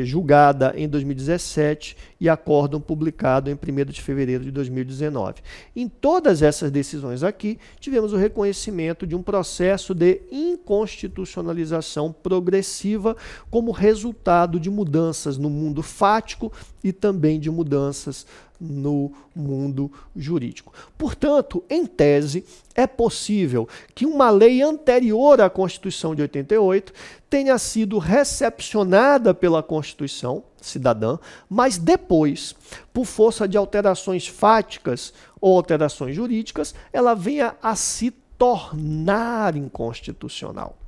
julgada em 2017 e acórdão publicado em 1º de fevereiro de 2019. Em todas essas decisões aqui, tivemos o reconhecimento de um processo de inconstitucionalização progressiva como resultado de mudanças no mundo fático e também de mudanças no mundo jurídico. Portanto, em tese, é possível que uma lei anterior à Constituição de 88 tenha sido recepcionada pela Constituição cidadã, mas depois, por força de alterações fáticas ou alterações jurídicas, ela venha a se tornar inconstitucional.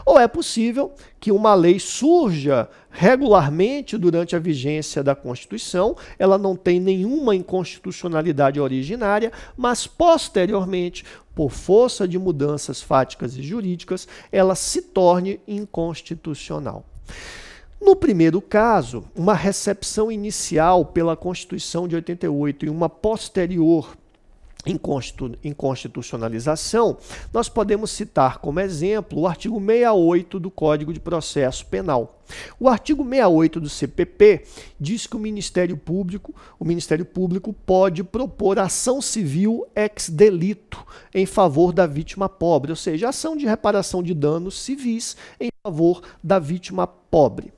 Ou é possível que uma lei surja regularmente durante a vigência da Constituição, ela não tem nenhuma inconstitucionalidade originária, mas posteriormente, por força de mudanças fáticas e jurídicas, ela se torne inconstitucional. No primeiro caso, uma recepção inicial pela Constituição de 88 e uma posterior inconstitucionalização, nós podemos citar como exemplo o artigo 68 do Código de Processo Penal. O artigo 68 do CPP diz que o Ministério Público pode propor ação civil ex delito em favor da vítima pobre, ou seja, ação de reparação de danos civis em favor da vítima pobre.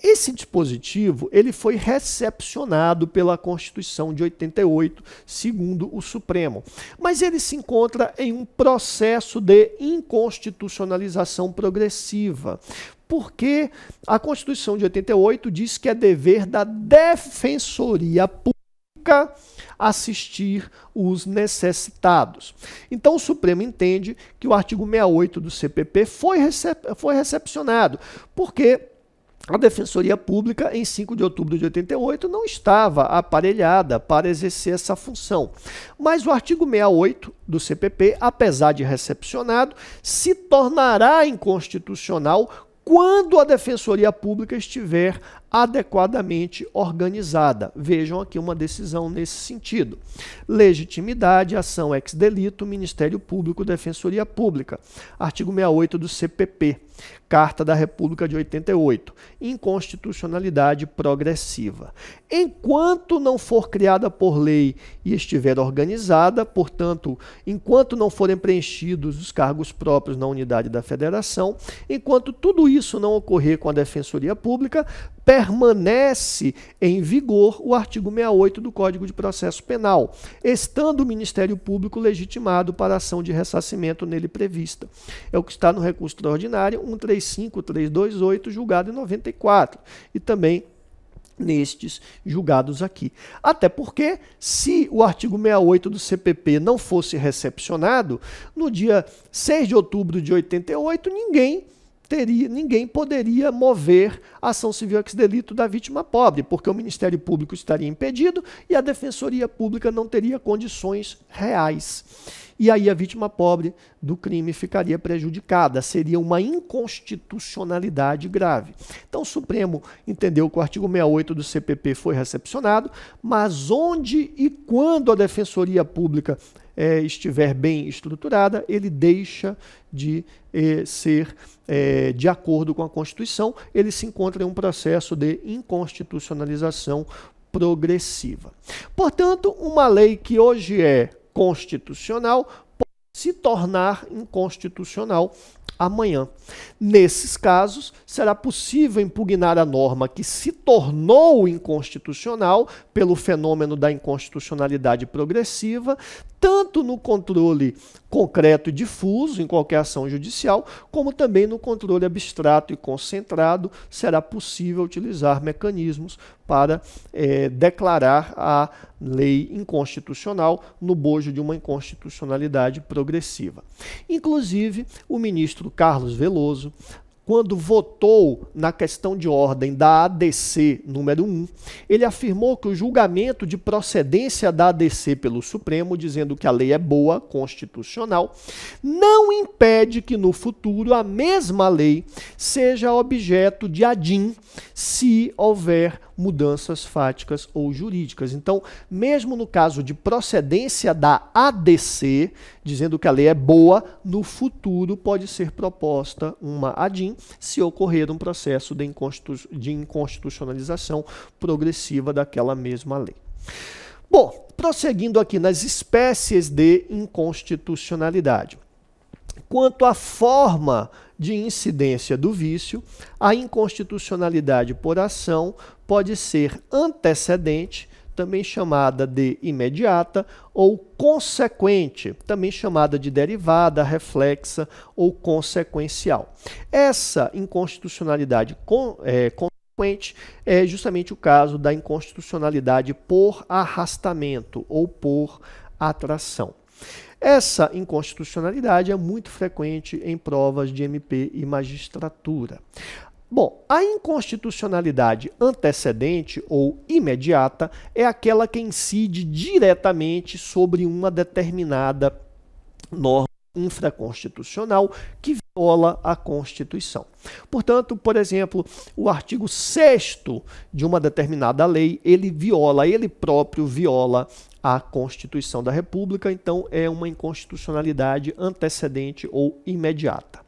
Esse dispositivo ele foi recepcionado pela Constituição de 88, segundo o Supremo, mas ele se encontra em um processo de inconstitucionalização progressiva, porque a Constituição de 88 diz que é dever da Defensoria Pública assistir os necessitados. Então o Supremo entende que o artigo 68 do CPP foi recepcionado, porque a Defensoria Pública, em 5 de outubro de 88, não estava aparelhada para exercer essa função. Mas o artigo 68 do CPP, apesar de recepcionado, se tornará inconstitucional quando a Defensoria Pública estiver adequadamente organizada. Vejam aqui uma decisão nesse sentido. Legitimidade, ação ex delito, Ministério Público, Defensoria Pública. Artigo 68 do CPP. Carta da República de 88. Inconstitucionalidade progressiva. Enquanto não for criada por lei e estiver organizada, portanto, enquanto não forem preenchidos os cargos próprios na unidade da federação, enquanto tudo isso não ocorrer com a Defensoria Pública, permanece em vigor o artigo 68 do Código de Processo Penal, estando o Ministério Público legitimado para a ação de ressarcimento nele prevista. É o que está no recurso extraordinário 135328, julgado em 94, e também nestes julgados aqui. Até porque, se o artigo 68 do CPP não fosse recepcionado, no dia 6 de outubro de 88, ninguém poderia mover a ação civil ex delito da vítima pobre, porque o Ministério Público estaria impedido e a Defensoria Pública não teria condições reais. E aí a vítima pobre do crime ficaria prejudicada, seria uma inconstitucionalidade grave. Então o Supremo entendeu que o artigo 68 do CPP foi recepcionado, mas onde e quando a Defensoria Pública estiver bem estruturada, ele deixa de ser de acordo com a Constituição, ele se encontra em um processo de inconstitucionalização progressiva. Portanto, uma lei que hoje é constitucional pode se tornar inconstitucional amanhã. Nesses casos, será possível impugnar a norma que se tornou inconstitucional pelo fenômeno da inconstitucionalidade progressiva, tanto no controle concreto e difuso, em qualquer ação judicial, como também no controle abstrato e concentrado, será possível utilizar mecanismos para declarar a lei inconstitucional no bojo de uma inconstitucionalidade progressiva. Inclusive, o ministro Carlos Veloso, quando votou na questão de ordem da ADC número 1, ele afirmou que o julgamento de procedência da ADC pelo Supremo, dizendo que a lei é boa, constitucional, não impede que no futuro a mesma lei seja objeto de ADIM se houver mudanças fáticas ou jurídicas. Então, mesmo no caso de procedência da ADC, dizendo que a lei é boa, no futuro pode ser proposta uma ADIM se ocorrer um processo de inconstitucionalização progressiva daquela mesma lei. Bom, prosseguindo aqui nas espécies de inconstitucionalidade. Quanto à forma de incidência do vício, a inconstitucionalidade por ação pode ser antecedente, também chamada de imediata, ou consequente, também chamada de derivada, reflexa ou consequencial. Essa inconstitucionalidade consequente é justamente o caso da inconstitucionalidade por arrastamento ou por atração. Essa inconstitucionalidade é muito frequente em provas de MP e magistratura. Bom, a inconstitucionalidade antecedente ou imediata é aquela que incide diretamente sobre uma determinada norma infraconstitucional que viola a Constituição. Portanto, por exemplo, o artigo 6º de uma determinada lei, ele próprio viola a Constituição da República, então é uma inconstitucionalidade antecedente ou imediata.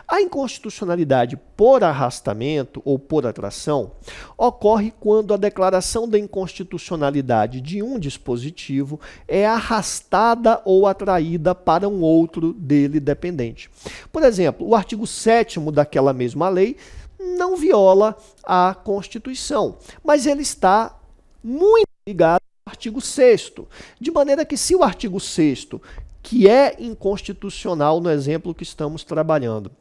A inconstitucionalidade por arrastamento ou por atração ocorre quando a declaração da inconstitucionalidade de um dispositivo é arrastada ou atraída para um outro dele dependente. Por exemplo, o artigo 7º daquela mesma lei não viola a Constituição, mas ele está muito ligado ao artigo 6º, de maneira que se o artigo 6º, que é inconstitucional no exemplo que estamos trabalhando,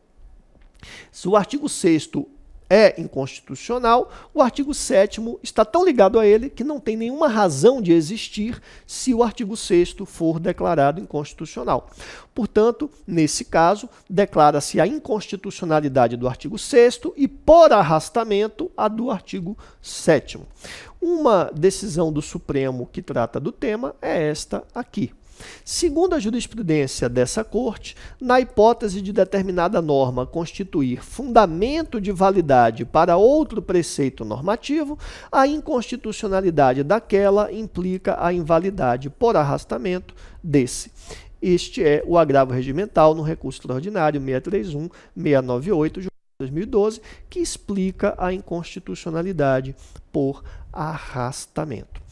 se o artigo 6º é inconstitucional, o artigo 7º está tão ligado a ele que não tem nenhuma razão de existir se o artigo 6º for declarado inconstitucional. Portanto, nesse caso, declara-se a inconstitucionalidade do artigo 6º e, por arrastamento, a do artigo 7º. Uma decisão do Supremo que trata do tema é esta aqui. Segundo a jurisprudência dessa Corte, na hipótese de determinada norma constituir fundamento de validade para outro preceito normativo, a inconstitucionalidade daquela implica a invalidade por arrastamento desse. Este é o agravo regimental no recurso extraordinário 631-698 de 2012, que explica a inconstitucionalidade por arrastamento.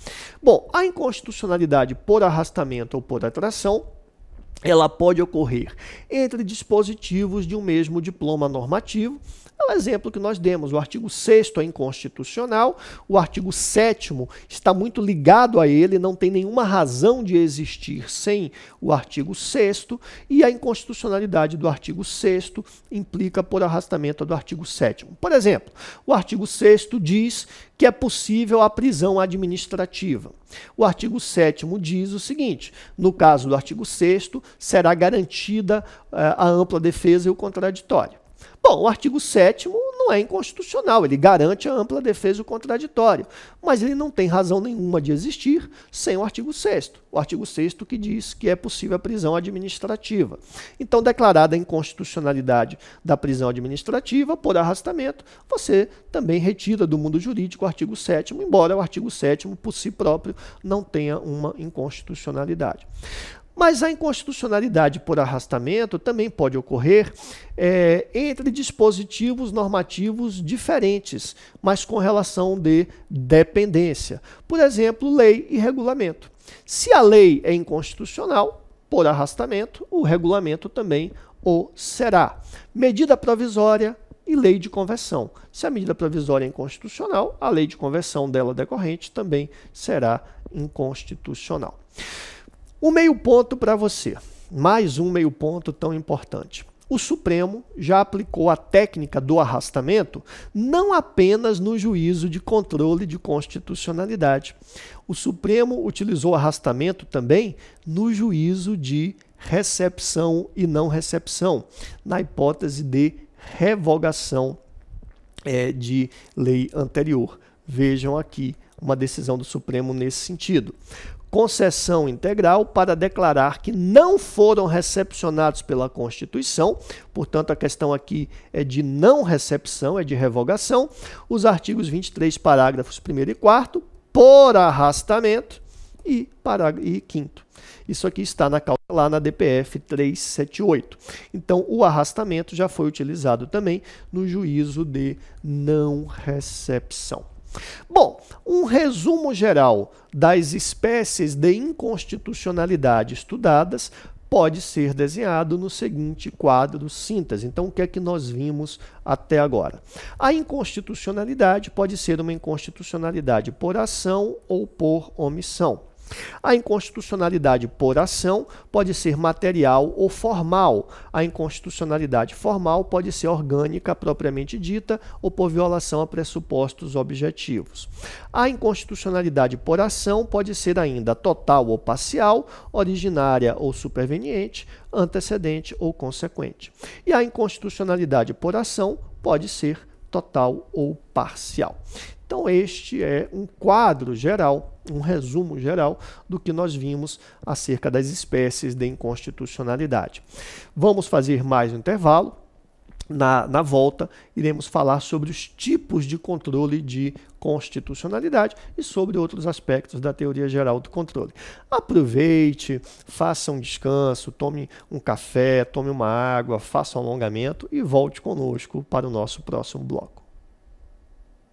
Bom, a inconstitucionalidade por arrastamento ou por atração, ela pode ocorrer entre dispositivos de um mesmo diploma normativo. É o exemplo que nós demos, o artigo 6º é inconstitucional, o artigo 7º está muito ligado a ele, não tem nenhuma razão de existir sem o artigo 6º, e a inconstitucionalidade do artigo 6º implica por arrastamento do artigo 7º. Por exemplo, o artigo 6º diz que é possível a prisão administrativa. O artigo 7º diz o seguinte: no caso do artigo 6º, será garantida a ampla defesa e o contraditório. Bom, o artigo 7º não é inconstitucional, ele garante a ampla defesa e o contraditório, mas ele não tem razão nenhuma de existir sem o artigo 6º. O artigo 6º que diz que é possível a prisão administrativa. Então, declarada a inconstitucionalidade da prisão administrativa por arrastamento, você também retira do mundo jurídico o artigo 7º, embora o artigo 7º por si próprio não tenha uma inconstitucionalidade. Mas a inconstitucionalidade por arrastamento também pode ocorrer entre dispositivos normativos diferentes, mas com relação de dependência. Por exemplo, lei e regulamento. Se a lei é inconstitucional, por arrastamento, o regulamento também o será. Medida provisória e lei de conversão. Se a medida provisória é inconstitucional, a lei de conversão dela decorrente também será inconstitucional. Um meio ponto para você, mais um meio ponto tão importante. O Supremo já aplicou a técnica do arrastamento não apenas no juízo de controle de constitucionalidade. O Supremo utilizou arrastamento também no juízo de recepção e não recepção, na hipótese de revogação de lei anterior. Vejam aqui uma decisão do Supremo nesse sentido. Concessão integral para declarar que não foram recepcionados pela Constituição, portanto a questão aqui é de não recepção, é de revogação, os artigos 23, parágrafos 1º e 4º, por arrastamento e 5º. Isso aqui está na causa lá na DPF 378. Então o arrastamento já foi utilizado também no juízo de não recepção. Bom, um resumo geral das espécies de inconstitucionalidade estudadas pode ser desenhado no seguinte quadro síntese. Então, o que é que nós vimos até agora? A inconstitucionalidade pode ser uma inconstitucionalidade por ação ou por omissão. A inconstitucionalidade por ação pode ser material ou formal. A inconstitucionalidade formal pode ser orgânica, propriamente dita, ou por violação a pressupostos objetivos. A inconstitucionalidade por ação pode ser ainda total ou parcial, originária ou superveniente, antecedente ou consequente. E a inconstitucionalidade por ação pode ser total ou parcial. Então, este é um quadro geral, um resumo geral do que nós vimos acerca das espécies de inconstitucionalidade. Vamos fazer mais um intervalo. Na volta, iremos falar sobre os tipos de controle de constitucionalidade e sobre outros aspectos da teoria geral do controle. Aproveite, faça um descanso, tome um café, tome uma água, faça um alongamento e volte conosco para o nosso próximo bloco.